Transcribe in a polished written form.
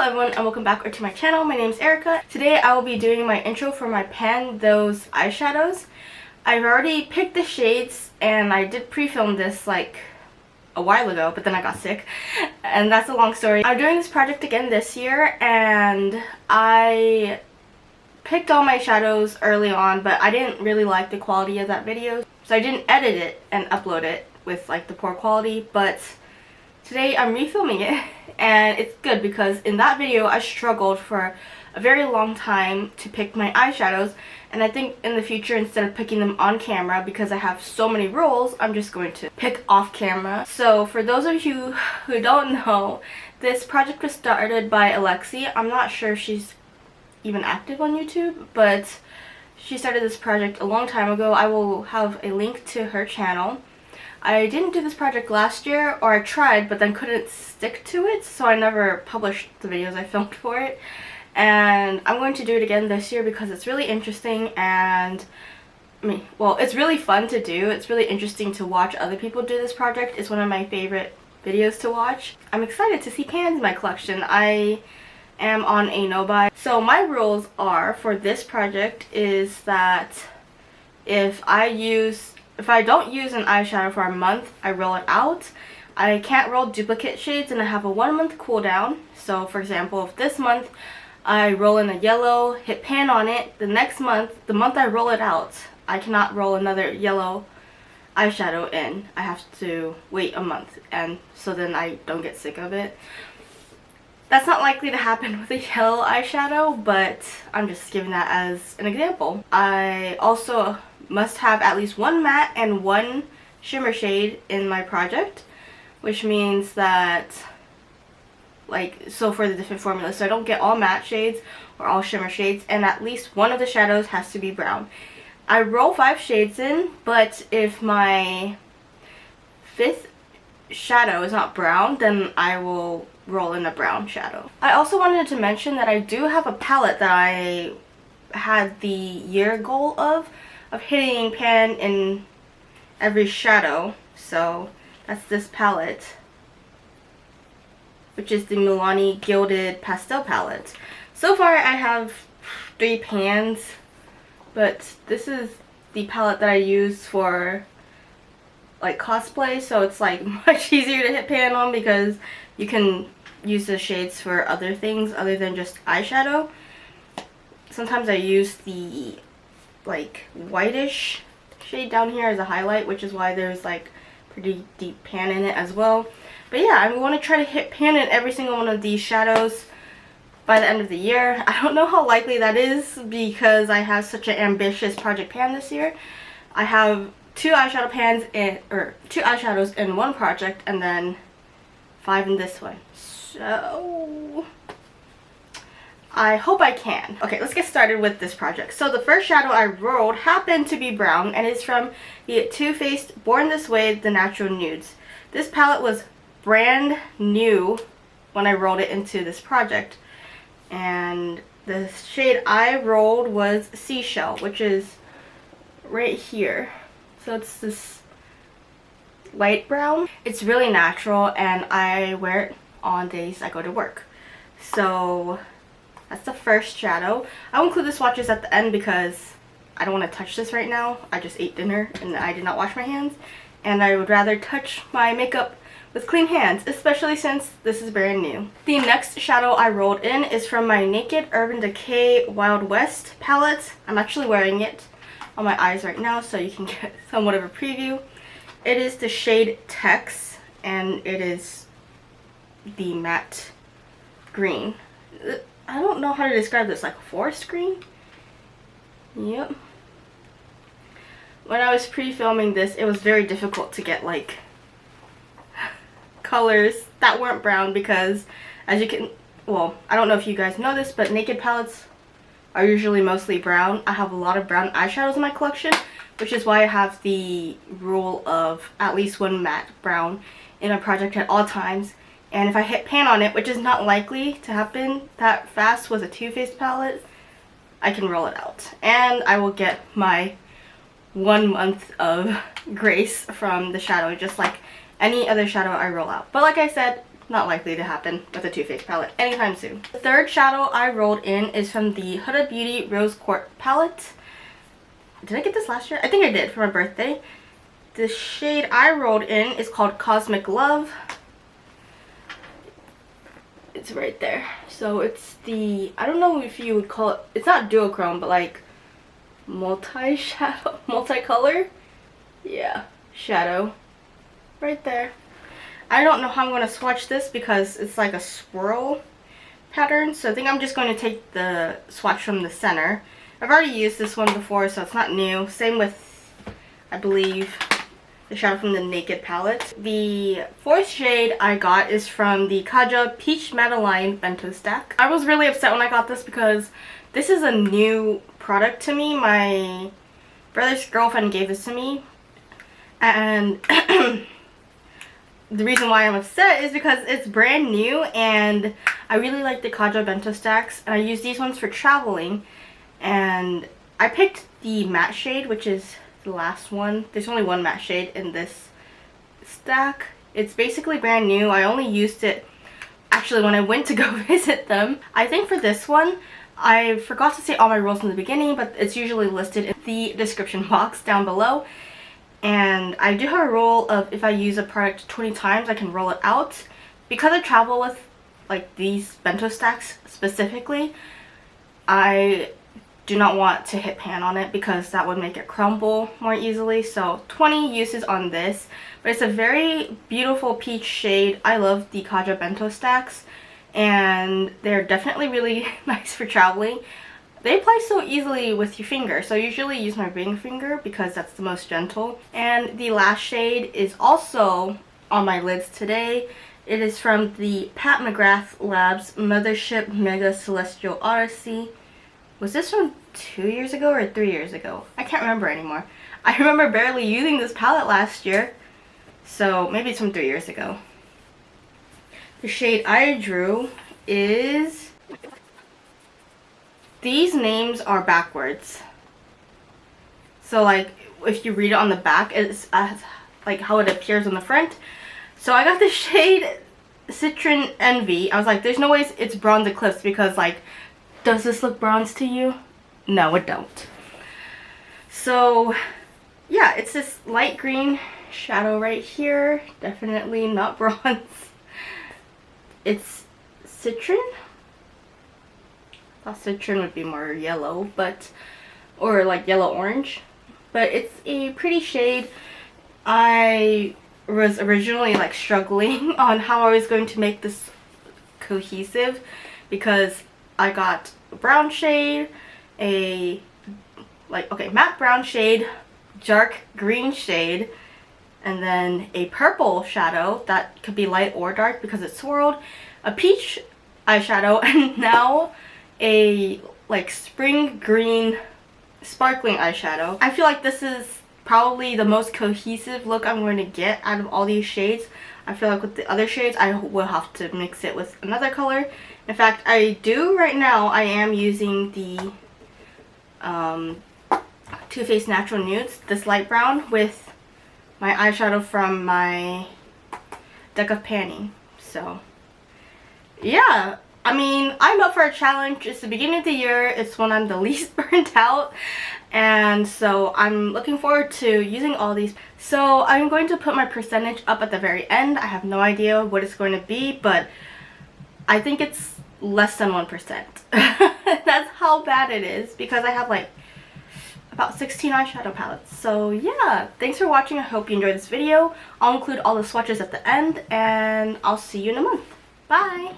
everyone and welcome back to my channel. My name is Erica. Today I will be doing my intro for my Pan Those eyeshadows. I've already picked the shades and I did pre-film this like a while ago, but then I got sick and that's a long story. I'm doing this project again this year and I picked all my shadows early on, but I didn't really like the quality of that video, so I didn't edit it and upload it with like the poor quality. But today I'm refilming it and it's good because in that video I struggled for a very long time to pick my eyeshadows, and I think in the future, instead of picking them on camera because I have so many rolls, I'm just going to pick off camera. So for those of you who don't know, this project was started by Alexi. I'm not sure if she's even active on YouTube, but she started this project a long time ago. I will have a link to her channel. I didn't do this project last year, or I tried but then couldn't stick to it, so I never published the videos I filmed for it. And I'm going to do it again this year because it's really interesting and it's really fun to do. It's really interesting to watch other people do this project. It's one of my favorite videos to watch. I'm excited to see pans in my collection. I am on a no-buy. So my rules are for this project is that if I don't use an eyeshadow for a month, I roll it out. I can't roll duplicate shades and I have a 1 month cooldown. So for example, if this month I roll in a yellow, hit pan on it, the next month, the month I roll it out, I cannot roll another yellow eyeshadow in. I have to wait a month, and so then I don't get sick of it. That's not likely to happen with a yellow eyeshadow, but I'm just giving that as an example. I also must have at least one matte and one shimmer shade in my project, which means that so for the different formulas, so I don't get all matte shades or all shimmer shades, and at least one of the shadows has to be brown. I roll 5 shades in, but if my 5th shadow is not brown, then I will roll in a brown shadow. I also wanted to mention that I do have a palette that I had the year goal of hitting pan in every shadow. So that's this palette, which is the Milani Gilded Pastel palette. So far I have 3 pans, but this is the palette that I use for like cosplay, so it's like much easier to hit pan on because you can use the shades for other things other than just eyeshadow. Sometimes I use the like whitish shade down here as a highlight, which is why there's like pretty deep pan in it as well. But yeah, I want to try to hit pan in every single one of these shadows by the end of the year. I don't know how likely that is because I have such an ambitious project pan this year. I have 2 eyeshadow pans or 2 eyeshadows in one project and then 5 in this one. So I hope I can. Okay, let's get started with this project. So the first shadow I rolled happened to be brown, and it's from the Too Faced Born This Way The Natural Nudes. This palette was brand new when I rolled it into this project, and the shade I rolled was Seashell, which is right here. So it's this light brown. It's really natural and I wear it on days I go to work. So that's the first shadow. I will include the swatches at the end because I don't want to touch this right now. I just ate dinner and I did not wash my hands, and I would rather touch my makeup with clean hands, especially since this is brand new. The next shadow I rolled in is from my Naked Urban Decay Wild West palette. I'm actually wearing it on my eyes right now so you can get somewhat of a preview. It is the shade Tex and it is the matte green. I don't know how to describe this, like forest green? Yep. When I was pre-filming this, it was very difficult to get like colors that weren't brown because, as you can, well, I don't know if you guys know this, but Naked palettes are usually mostly brown. I have a lot of brown eyeshadows in my collection, which is why I have the rule of at least one matte brown in a project at all times. And if I hit pan on it, which is not likely to happen that fast with a Too Faced palette, I can roll it out. And I will get my 1 month of grace from the shadow, just like any other shadow I roll out. But like I said, not likely to happen with a Too Faced palette anytime soon. The third shadow I rolled in is from the Huda Beauty Rose Quartz palette. Did I get this last year? I think I did for my birthday. The shade I rolled in is called Cosmic Love. It's right there. So it's the, I don't know if you would call it, it's not duochrome, but like multi-shadow, multicolor. Yeah, shadow. Right there. I don't know how I'm going to swatch this because it's like a swirl pattern. So I think I'm just going to take the swatch from the center. I've already used this one before, so it's not new. Same with, I believe, the shadow from the Naked palette. The fourth shade I got is from the Kaja Peach Madeline Bento Stack. I was really upset when I got this because this is a new product to me. My brother's girlfriend gave this to me. And the reason why I'm upset is because it's brand new and I really like the Kaja Bento Stacks. And I use these ones for traveling. And I picked the matte shade, which is the last one. There's only one matte shade in this stack. It's basically brand new. I only used it actually when I went to go visit them. I think for this one, I forgot to say all my rules in the beginning, but it's usually listed in the description box down below. And I do have a rule of if I use a product 20 times, I can roll it out. Because I travel with like these bento stacks specifically, I do not want to hit pan on it because that would make it crumble more easily. So 20 uses on this, but it's a very beautiful peach shade. I love the Kaja Bento Stacks and they're definitely really nice for traveling. They apply so easily with your finger, so I usually use my ring finger because that's the most gentle. And the last shade is also on my lids today. It is from the Pat McGrath Labs Mothership Mega Celestial Odyssey. Was this from 2 years ago or 3 years ago? I can't remember anymore. I remember barely using this palette last year, so maybe it's from 3 years ago. The shade I drew is... These names are backwards. So like if you read it on the back, it's like how it appears on the front. So I got the shade Citron Envy. I was like, there's no way it's Bronze Eclipse because like, does this look bronze to you? No, it don't. So yeah, it's this light green shadow right here. Definitely not bronze. It's citron. I thought citron would be more yellow, but, or like yellow orange. But it's a pretty shade. I was originally like struggling on how I was going to make this cohesive because I got a brown shade, a matte brown shade, dark green shade, and then a purple shadow that could be light or dark because it's swirled, a peach eyeshadow, and now a like spring green sparkling eyeshadow. I feel like this is probably the most cohesive look I'm going to get out of all these shades. I feel like with the other shades I will have to mix it with another color. In fact, I do right now. I am using the Too Faced Natural Nudes, this light brown, with my eyeshadow from my deck of panning. So yeah, I mean, I'm up for a challenge. It's the beginning of the year. It's when I'm the least burnt out. And so I'm looking forward to using all these. So I'm going to put my percentage up at the very end. I have no idea what it's going to be, but I think it's less than 1%. That's how bad it is because I have like about 16 eyeshadow palettes. So yeah, thanks for watching. I hope you enjoyed this video. I'll include all the swatches at the end and I'll see you in a month. Bye!